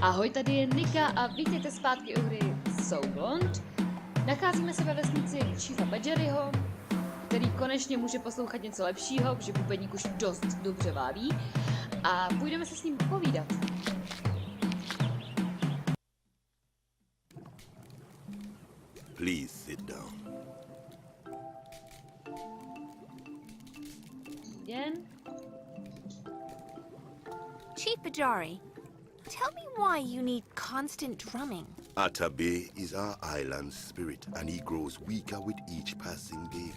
Ahoj, tady je Nika a vítejte zpátky u hry So Blonde. Nacházíme se ve vesnici Chiefa Badgeryho, který konečně může poslouchat něco lepšího, protože bubeník už dost dobře váví. A půjdeme se s ním povídat. Please sit down. Den. Chief Badgery, tell me why you need constant drumming. Atabe is our island spirit, and he grows weaker with each passing day.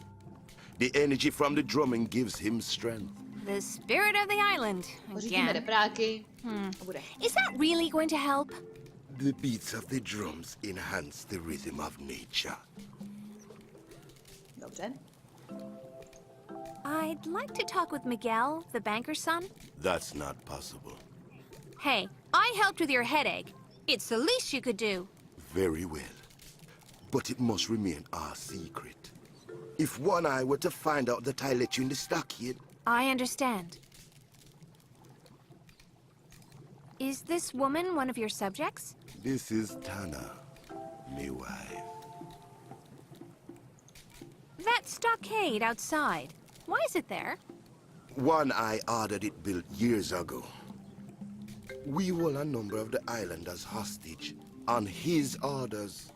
The energy from the drumming gives him strength. The spirit of the island, Pořídíme again. repráky. A bude. Is that really going to help? The beats of the drums enhance the rhythm of nature. Dobře. I'd like to talk with Miguel, the banker's son. That's not possible. Hey, I helped with your headache. It's the least you could do. Very well. But it must remain our secret. If One Eye were to find out that I let you in the stockade... I understand. Is this woman one of your subjects? This is Tana, me wife. That stockade outside. Why is it there? One Eye ordered it built years ago. We hold a number of the islanders hostage on his orders.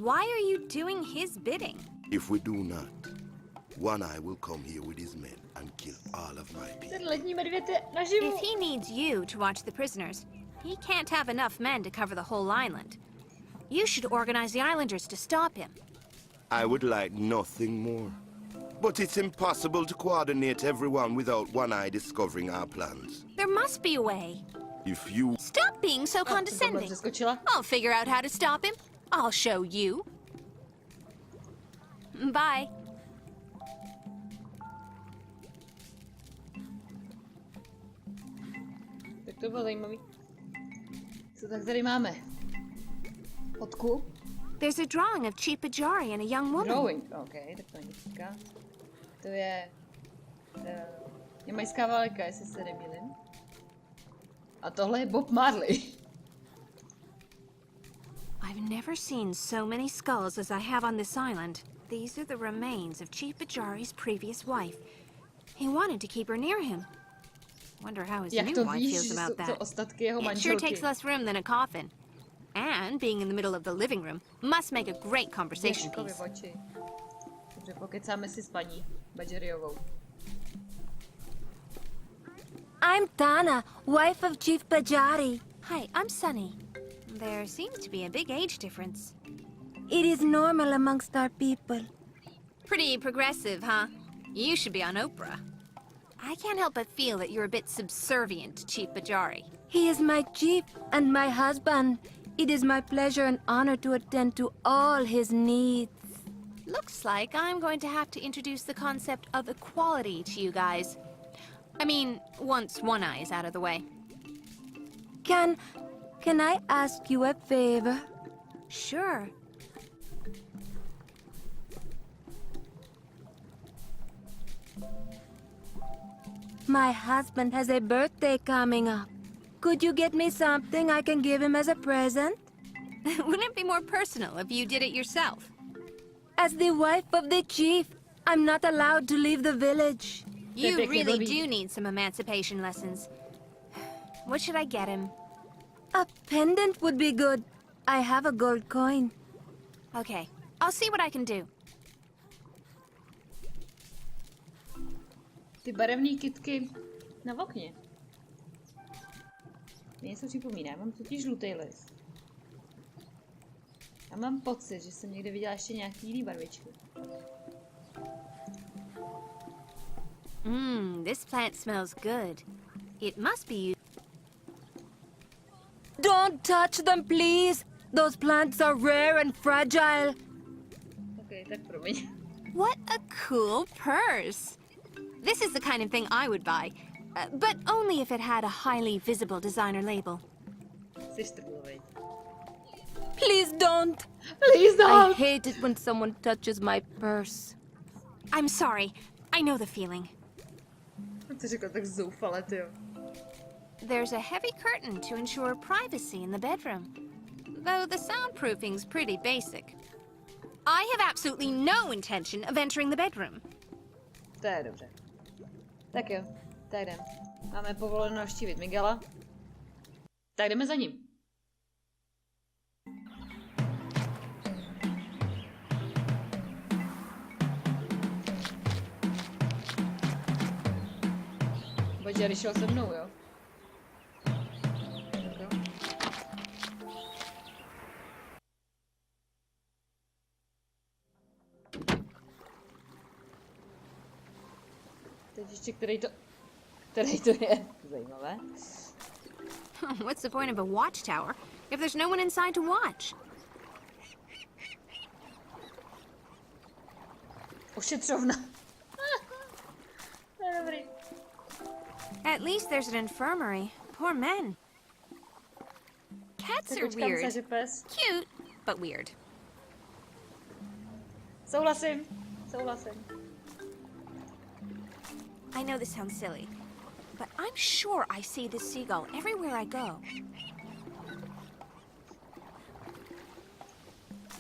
Why are you doing his bidding? If we do not, One Eye will come here with his men and kill all of my people. Ten letní medvěd je naživu. If he needs you to watch the prisoners, he can't have enough men to cover the whole island. You should organize the islanders to stop him. I would like nothing more. But it's impossible to coordinate everyone without One Eye discovering our plans. There must be a way. If you... Stop being so condescending. Přeskočila. I'll figure out how to stop him. I'll show you. Bye. Tak to bylo zajímavý. Co tak tady máme? Fotku. There's a drawing of Chief Badgery and a young woman. Drawing. OK, tak to nic říká. To je... Jamajská válka, jestli se nemýlím. A tohle je Bob Marley. I've never seen so many skulls as I have on this island. These are the remains of Chief Badgery's previous wife. He wanted to keep her near him. Wonder how his Jak new to wife víš, feels že about jsou to that. ostatky jeho It sure manželky. takes less room than a coffin. And being in the middle of the living room must make a great conversation Ježkovi piece. v oči. Dobře, pokecáme si s paní Badgeryovou. I'm Tana, wife of Chief Badgery. Hi, I'm Sunny. There seems to be a big age difference. It is normal amongst our people. Pretty progressive, huh? You should be on Oprah. I can't help but feel that you're a bit subservient to Chief Badgery. He is my chief and my husband. It is my pleasure and honor to attend to all his needs. Looks like I'm going to have to introduce the concept of equality to you guys. I mean, once One Eye is out of the way. Can I ask you a favor? Sure. My husband has a birthday coming up. Could you get me something I can give him as a present? Wouldn't it be more personal if you did it yourself? As the wife of the chief, I'm not allowed to leave the village. You Pekne really blbý. do need some emancipation lessons. What should I get him? A pendant would be good. I have a gold coin. Okay, I'll see what I can do. Ty barevné kytky na okně. Mě něco připomíná, já mám totiž žlutý list. Já mám pocit, že jsem někde viděla ještě nějaký jiný barvičky. This plant smells good. It must be Don't touch them, please. Those plants are rare and fragile. Ok, tak promiň. What a cool purse! This is the kind of thing I would buy, but only if it had a highly visible designer label. Jsi štrbulovej. Please don't. Please I don't! hate it when someone touches my purse. I'm sorry. I know the feeling. To řekl tak zoufale, tyjo. There's a heavy curtain to ensure privacy in the bedroom, though the soundproofing's pretty basic. I have absolutely no intention of entering the bedroom. To je dobře. Tak jo, tak jdem. Máme povoleno navštívit Miguela. Tak jdeme za ním. Badžary šel se mnou, jo? Tak jo. Teď ještě který to je? Zajímavé. What's the point of a watchtower if there's no one inside to watch? Ošetřovna. To je dobrý. At least there's an infirmary. Poor men. Cats Tak are počkám se, weird. že pes. Cute, but weird. Souhlasím. I know this sounds silly, but I'm sure I see this seagull everywhere I go.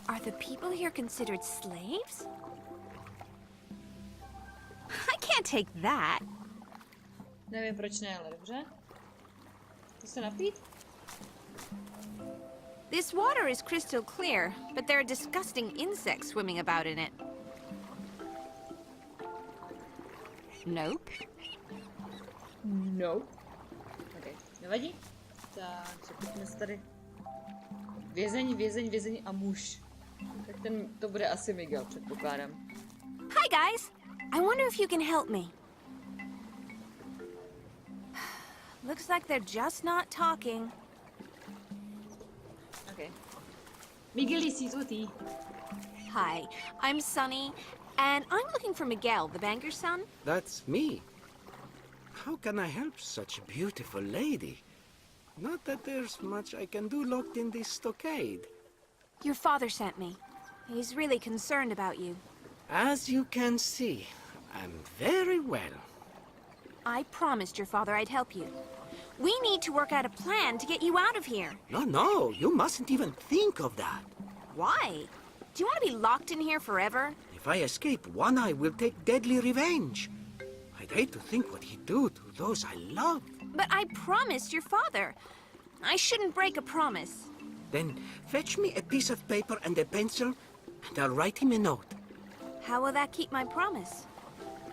Are the people here considered slaves? I can't take that. Nevím proč ne, ale dobře. To se napít? This water is crystal clear, but there are disgusting insects swimming about in it. Nope. No. Ok, nevadí. Tak, přepneme se tady. Vězeň a muž. Tak to bude asi Miguel, předpokládám. Hi, guys. I wonder if you can help me. Looks like they're just not talking. Ok. Miguel is sweetie. Hi, I'm Sunny, and I'm looking for Miguel, the banker's son. That's me. How can I help such a beautiful lady? Not that there's much I can do locked in this stockade. Your father sent me. He's really concerned about you. As you can see, I'm very well. I promised your father I'd help you. We need to work out a plan to get you out of here. No, you mustn't even think of that. Why? Do you want to be locked in here forever? If I escape, One Eye will take deadly revenge. I'd hate to think what he'd do to those I love. But I promised your father. I shouldn't break a promise. Then fetch me a piece of paper and a pencil, and I'll write him a note. How will that keep my promise?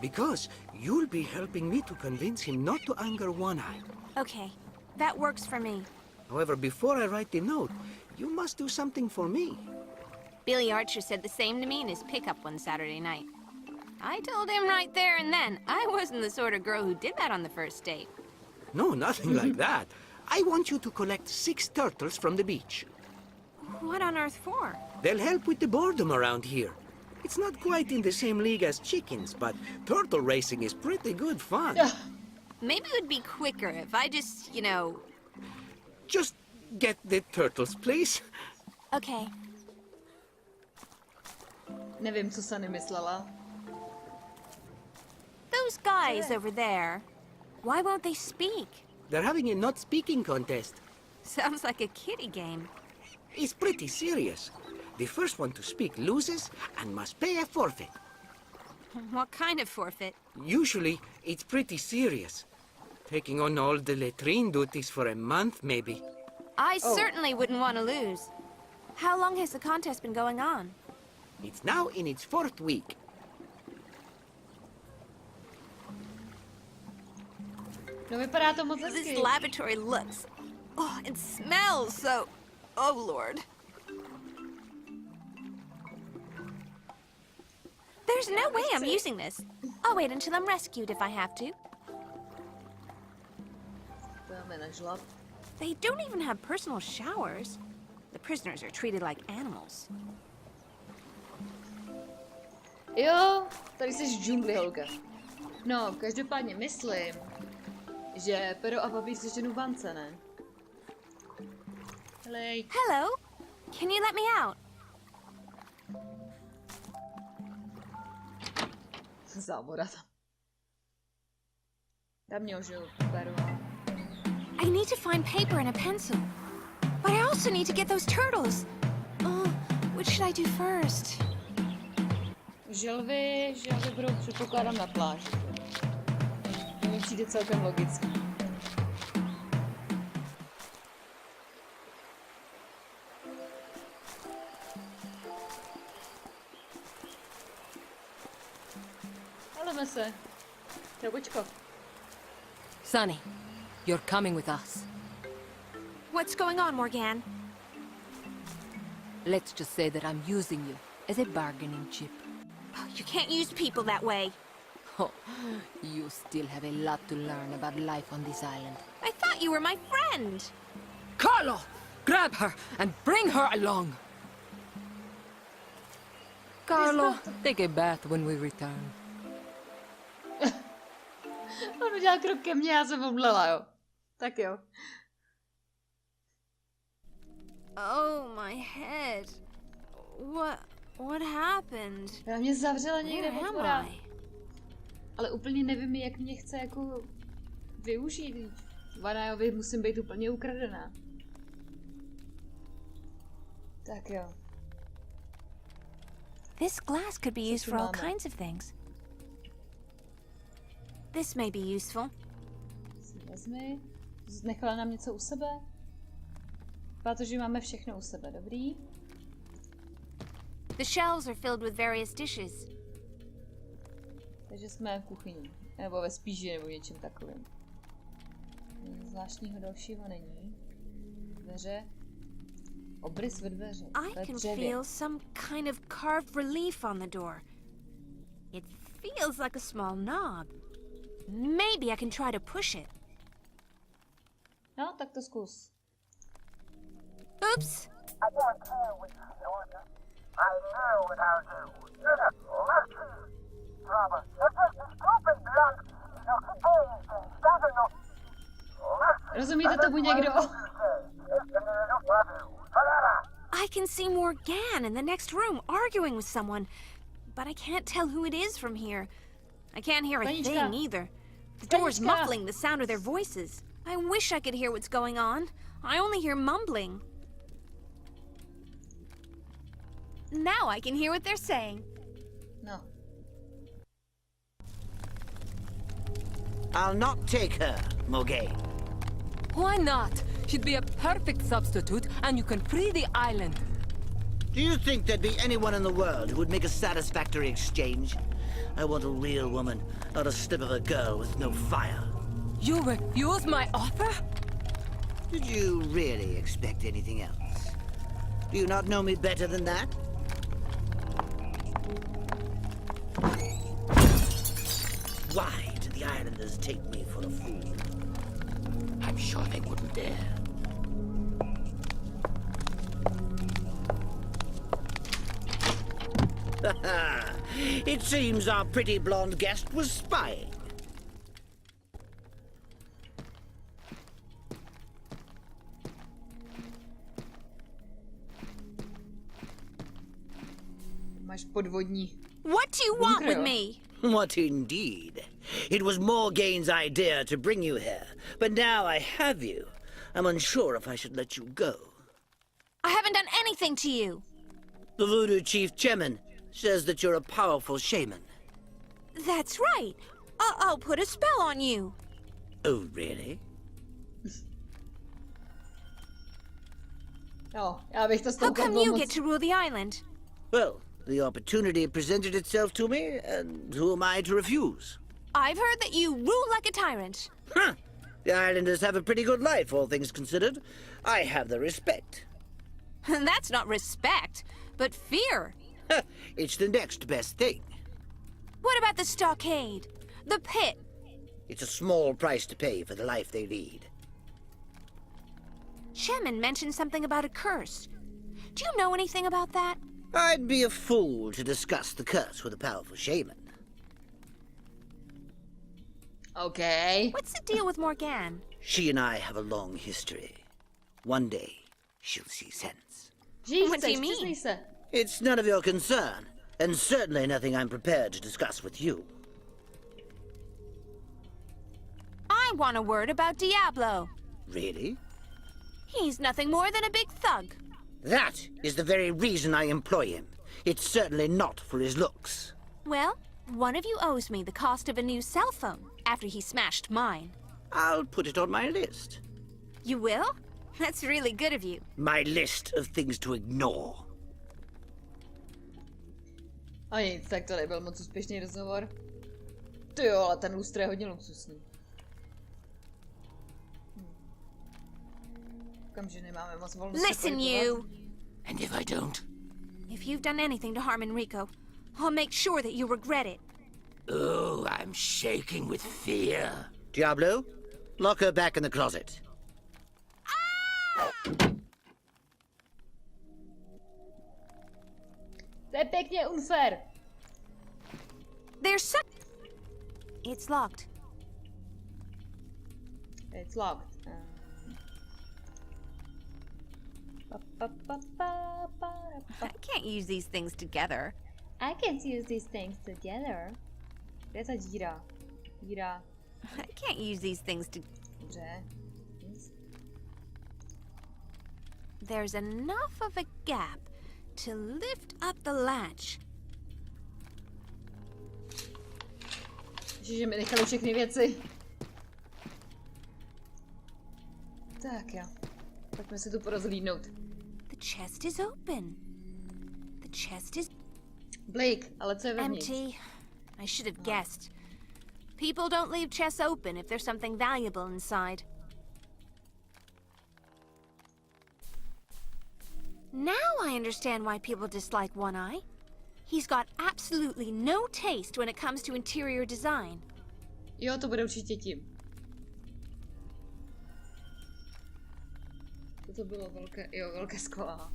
Because you'll be helping me to convince him not to anger One Eye. Okay, that works for me. However, before I write the note, you must do something for me. Billy Archer said the same to me in his pickup one Saturday night. I told him right there and then I wasn't the sort of girl who did that on the first date. No, nothing like that. I want you to collect 6 turtles from the beach. What on earth for? They'll help with the boredom around here. It's not quite in the same league as chickens, but turtle racing is pretty good fun. Maybe it would be quicker if I just, you know... Just get the turtles, please. Okay. Nevím, co Sunny myslela. Those guys over there, why won't they speak? They're having a not speaking contest. Sounds like a kiddie game. It's pretty serious. The first one to speak loses and must pay a forfeit. What kind of forfeit? Usually, it's pretty serious. Taking on all the latrine duties for a month, maybe. I certainly wouldn't want to lose. How long has the contest been going on? It's now in its 4th week. No, vypadá to moc This hezky. lavatory looks... Oh, it smells so... Oh, Lord. There's no way I'm using this. I'll wait until I'm rescued if I have to. Dáme na žlab. They don't even have personal showers. The prisoners are treated like animals. Jo, tady jsi v džungli, holka. No, každopádně myslím, že pero a papír se ženu vance, ne? Helej. Hello? Can you let me out? Závoda tam. Tam mě ožil pero a... I need to find paper and a pencil. But I also need to get those turtles. Oh, what should I do first? Želvy budou předpokládám na pláži. To mi přijde celkem logicky. Heleme se. Troubočko. Sunny, you're coming with us. What's going on, Morgan? Let's just say that I'm using you as a bargaining chip. Oh, you can't use people that way. Oh, you still have a lot to learn about life on this island. I thought you were my friend. Carlo, grab her and bring her along. Carlo, take a bath when we return. On udělal krok ke mně, já jsem omdlela, jo. Tak jo. Oh, my head. What happened? Já mě zavřela někde Where am otvora. I? Ale úplně nevím, jak mě chce jako využít. Vanajovi musím být úplně ukradená. Tak jo. This glass could be used for all kinds of things. This may be useful. Si vezmi. Nechala nám něco u sebe? Vypadá to, že máme všechno u sebe, dobrý? The shelves are filled with various dishes. Takže jsme v kuchyni. Nebo ve spíži, nebo něčem takovým. Nic zvláštního dalšího není. Dveře. Obrys ve dveře. I can feel some kind of carved relief on the door. It feels like a small knob. Maybe I can try to push it. No, tak to zkus. Oops! I don't care what you do. I know what I'll do. You're the lucky drama. You're just a stupid blunt. You're supposed to doesn't know. Rozumíte tomu někdo? I can see Morgan in the next room arguing with someone, but I can't tell who it is from here. I can't hear a thing either. The door's muffling the sound of their voices. I wish I could hear what's going on. I only hear mumbling. Now I can hear what they're saying. No. I'll not take her, Morgan. Why not? She'd be a perfect substitute, and you can free the island. Do you think there'd be anyone in the world who would make a satisfactory exchange? I want a real woman, not a slip of a girl with no fire. You refuse my offer? Did you really expect anything else? Do you not know me better than that? Why do the islanders take me for a fool? I'm sure they wouldn't dare. It seems our pretty blonde guest was spying. Máš podvodní. What do you want with me? What indeed? It was Morgane's idea to bring you here, but now I have you. I'm unsure if I should let you go. I haven't done anything to you. The voodoo chief Chemin says that you're a powerful shaman. That's right. I'll put a spell on you. Oh, really? Jo, já bych to s tou How come korbou you moc... get to rule the island? Well, the opportunity presented itself to me, and who am I to refuse? I've heard that you rule like a tyrant. Huh! The islanders have a pretty good life, all things considered. I have the respect. That's not respect, but fear. It's the next best thing. What about the stockade? The pit? It's a small price to pay for the life they lead. Chemin mentioned something about a curse. Do you know anything about that? I'd be a fool to discuss the curse with a powerful shaman. Okay. What's the deal with Morgan? She and I have a long history. One day, she'll see sense. Že What do you chceš, mean? přiznej se. It's none of your concern, and certainly nothing I'm prepared to discuss with you. I want a word about Diablo. Really? He's nothing more than a big thug. That is the very reason I employ him. It's certainly not for his looks. Well, one of you owes me the cost of a new cell phone after he smashed mine. I'll put it on my list. You will? That's really good of you. My list of things to ignore. A nic, tak to nebyl moc úspěšný rozhovor. Ty jo, ale ten lustr je hodně luxusní. Kamže nemáme moc volnosti. Listen, you! And if I don't? If you've done anything to harm Enrico, I'll make sure that you regret it. Oh, I'm shaking with fear. Diablo, lock her back in the closet. To je pěkně unfair. There's some... It's locked. It's locked. I can't use these things together. I can't use these things together. Kde je ta díra? Díra. I can't use these things to... Dobře. Nic. There's enough of a gap to lift up the latch. Že mi nechali všechny věci. Tak jo. Pojďme si tu porozhlídnout. The chest is open. The chest is Blake, ale co je vevnitř? empty. I should have guessed. People don't leave chests open if there's something valuable inside. Now I understand why people dislike One Eye. He's got absolutely no taste when it comes to interior design. Jo, to bude určitě tím. To bylo velké sklo.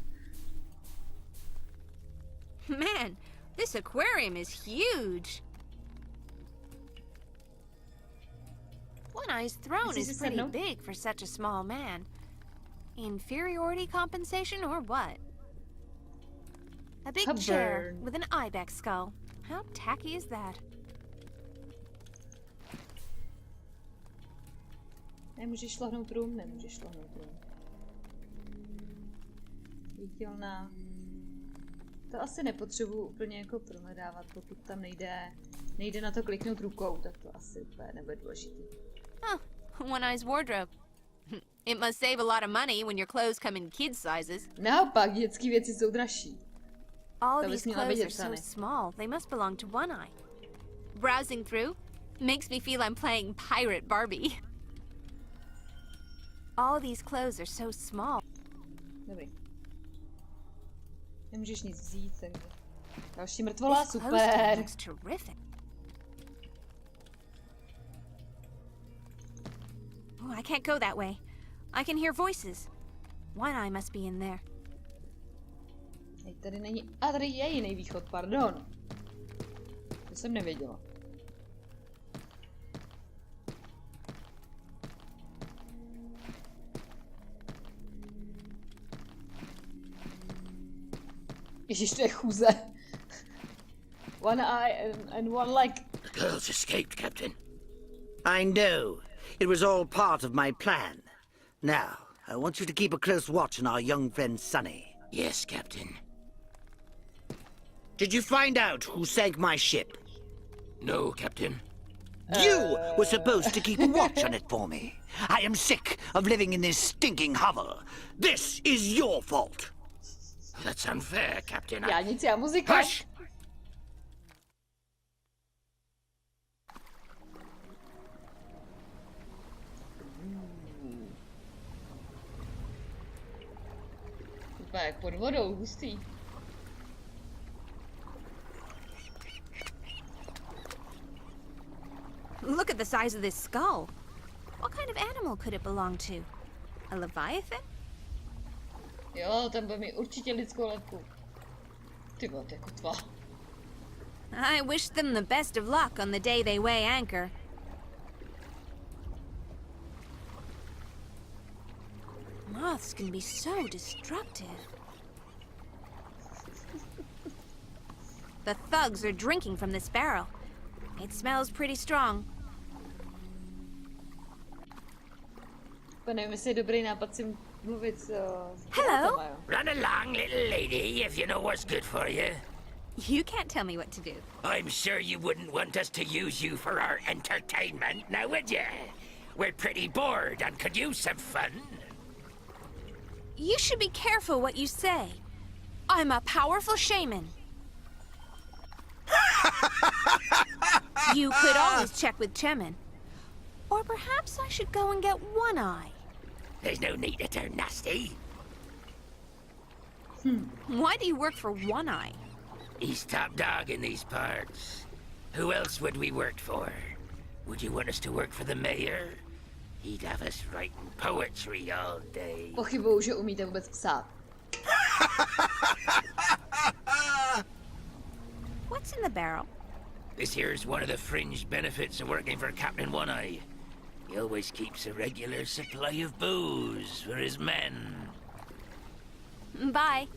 Man, this aquarium is huge. One Eye's throne is pretty big for such a small man. Inferiority compensation or what? A big chair with an ibex skull. How tacky is that? Nemůžeš šlohnout rum, nemůžeš šlohnout rum. Viditelná. To asi nepotřebuji úplně jako prohledávat, pokud tam nejde na to kliknout rukou, tak to asi úplně nebude důležitý. Huh, One Eye's wardrobe. It must save a lot of money when your clothes come in kid sizes. Naopak, dětské věci jsou dražší. All these clothes are so small, they must belong to One Eye. Browsing through makes me feel I'm playing Pirate Barbie. All these clothes are so small. Dobrý. Nemůžeš nic vzít, takže... Další mrtvola, This clothes super! looks terrific. Oh, I can't go that way. I can hear voices. One Eye must be in there. Tady není... A tady je jiný východ, pardon. To jsem nevěděla. Ježiš, to je chůze. One eye and one leg. The girls escaped, Captain. I know. It was all part of my plan. Now, I want you to keep a close watch on our young friend Sunny. Yes, Captain. Did you find out who sank my ship? No, Captain. You were supposed to keep a watch on it for me. I am sick of living in this stinking hovel. This is your fault. That's unfair, Captain. Já nic, já muzika. Hush! Vypadá jak pod vodou, hustý. Look at the size of this skull. What kind of animal could it belong to? A leviathan? Jo, ten bude mít určitě lidskou lepku. Ty vole, to je kotva. I wish them the best of luck on the day they weigh anchor. Moths can be so destructive. The thugs are drinking from this barrel. It smells pretty strong. Nevím, jestli je dobrý nápad si mluvit s Hello. Run along, little lady, if you know what's good for you. You can't tell me what to do. I'm sure you wouldn't want us to use you for our entertainment, now would you? We're pretty bored and could use some fun. You should be careful what you say. I'm a powerful shaman. You could always check with Chemin. Or perhaps I should go and get One Eye. There's no need to turn nasty. Why do you work for One Eye? He's top dog in these parts. Who else would we work for? Would you want us to work for the mayor? He'd have us writing poetry all day. Pochybuju, že umíte vůbec psát. What's in the barrel? This here's one of the fringe benefits of working for Captain One Eye. He always keeps a regular supply of booze for his men. Bye.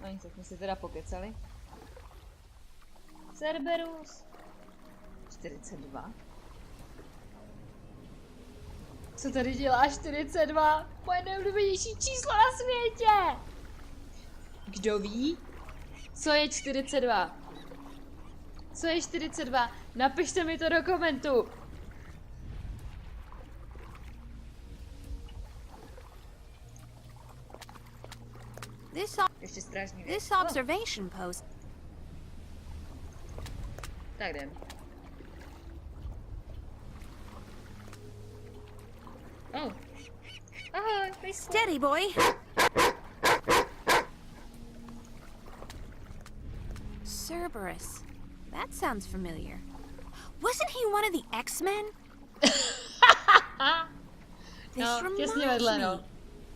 No nic, tak jsme si teda pokecali. Cerberus. 42. Co tady dělá 42? Moje nejoblíbenější číslo na světě! Kdo ví, co je 42? Co je 42? Napište mi to do komentu. Ještě strážní věc. This observation post. Tak jdem. Oh. Ahoj, Steady, boy. Cerberus. That sounds familiar. Wasn't he one of the X-Men? This No, reminds těsně vedle, me. no.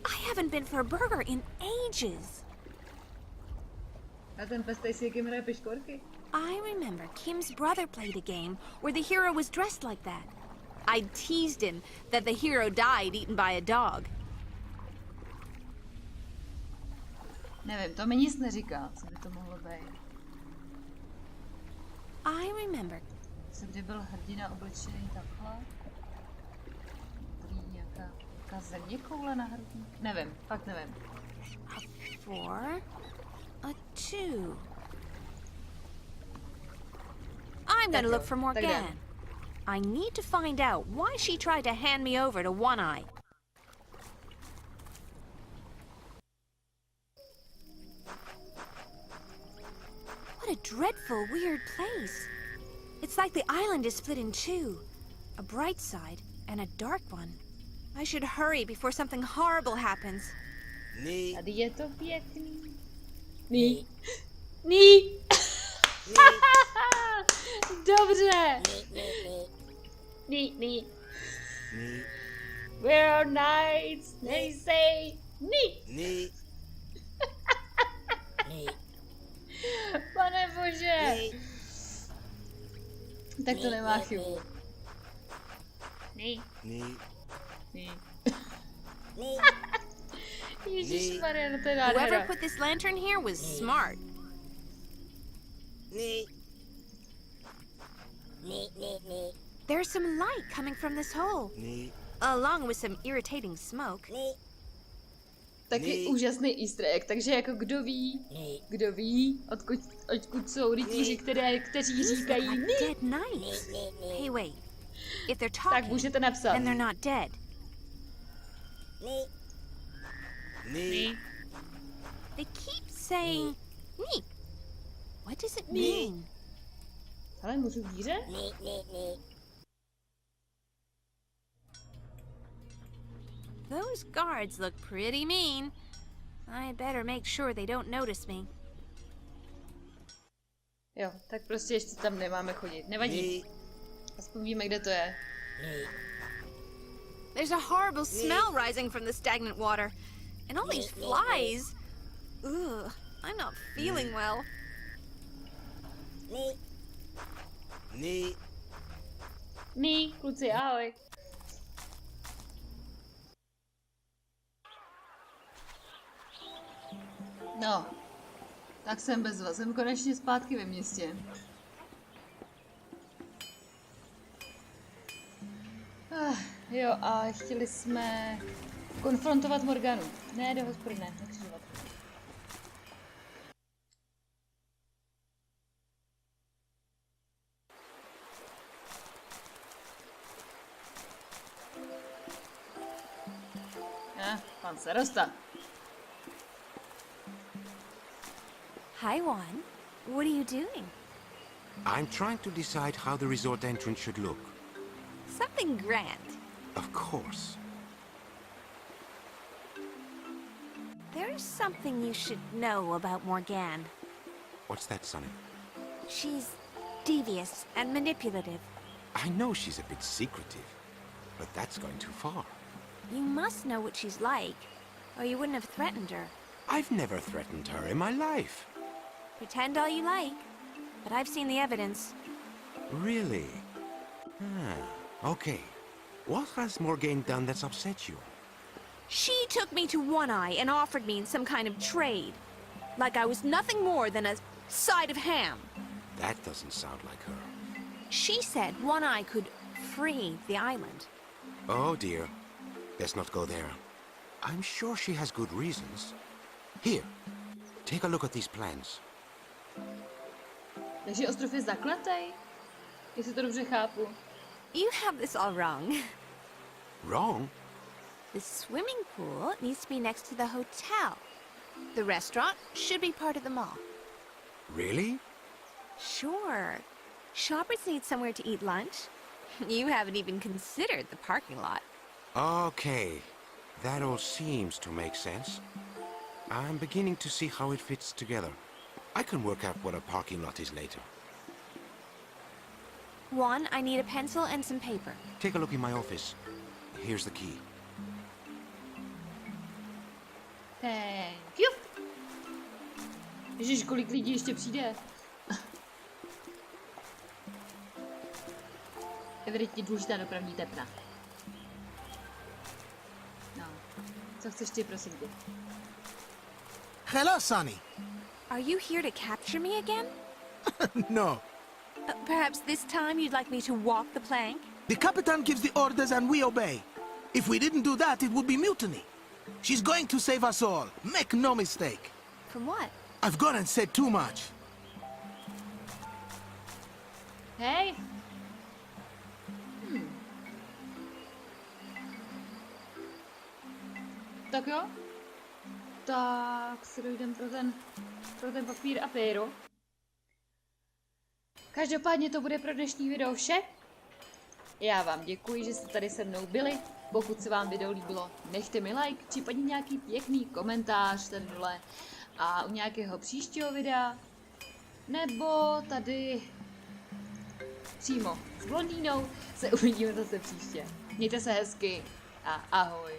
I haven't been for a burger in ages. A ten pes tady si jakým hraje piškorky? I remember Kim's brother played a game where the hero was dressed like that. I teased him that the hero died eaten by a dog. Nevím, to mi nic neříká, co by to mohlo být. I remember. Co kdy byl hrdina oblečený takhle? Prý nějaká země koule na hrudní? Nevím, fakt nevím. A 4, a 2. I'm gonna look for Morgane. I need to find out why she tried to hand me over to One Eye. What a dreadful, weird place. It's like the island is split in two. A bright side and a dark one. I should hurry before something horrible happens. Tady je to pěkný. Ní. Ní. Dobře. Ní. We're knights, they say. Ní. Pane bože. Tak to nemá chybu. Ní. Ježišmarja, no to je Whoever nádhera. put this lantern here was smart. There's some light coming from this hole, along with some irritating smoke. Taky úžasný easter egg, takže jako kdo ví, odkud jsou rytíři, kteří říkají ní, Dead knights. Hey, wait. If they're tak talking, můžete napsat. then they're not dead. Ní. They keep saying "nee." What does it mean? Ale můžu v díře? Those guards look pretty mean. I better make sure they don't notice me. Jo, tak prostě ještě tam nemáme chodit. Nevadí. Aspoň víme, kde to je. There's a horrible smell rising from the stagnant water. And all these flies. Ugh, I'm not feeling well. Ní, kluci, ahoj. No, tak jsem bez vás. Jsem konečně zpátky ve městě. Jo, a chtěli jsme konfrontovat Morganu. Ne, do hospody, ne, nekřižovat. Pan starosta. Hi, Juan. What are you doing? I'm trying to decide how the resort entrance should look. Something grand. Of course. There's something you should know about Morgane. What's that, Sunny? She's devious and manipulative. I know she's a bit secretive, but that's going too far. You must know what she's like, or you wouldn't have threatened her. I've never threatened her in my life. Pretend all you like, but I've seen the evidence. Really? Okay. What has Morgane done that's upset you? She took me to One Eye and offered me some kind of trade. Like I was nothing more than a side of ham. That doesn't sound like her. She said One Eye could free the island. Oh dear. Let's not go there. I'm sure she has good reasons. Here, take a look at these plans. Takže ostrov je zakletej? Jestli to dobře chápu. You have this all wrong. Wrong? The swimming pool needs to be next to the hotel. The restaurant should be part of the mall. Really? Sure. Shoppers need somewhere to eat lunch. You haven't even considered the parking lot. Okay. That all seems to make sense. I'm beginning to see how it fits together. I can work out what a parking lot is later. Juan, I need a pencil and some paper. Take a look in my office. Here's the key. Thank you. Ježiš, kolik lidí ještě přijde? Evidentně důležitá dopravní tepna. No, co chceš ty, prosím tě? Hello, Sunny. Are you here to capture me again? No. Perhaps this time you'd like me to walk the plank? The Captain gives the orders and we obey. If we didn't do that, it would be mutiny. She's going to save us all. Make no mistake. From what? I've gone and said too much. Hej! Tak jo. Tak si dojdem pro ten papír a péro. Každopádně to bude pro dnešní video vše. Já vám děkuji, že jste tady se mnou byli. Pokud se vám video líbilo, nechte mi like, případně nějaký pěkný komentář tady dole. A u nějakého příštího videa, nebo tady přímo s blondýnou, se uvidíme zase příště. Mějte se hezky a ahoj.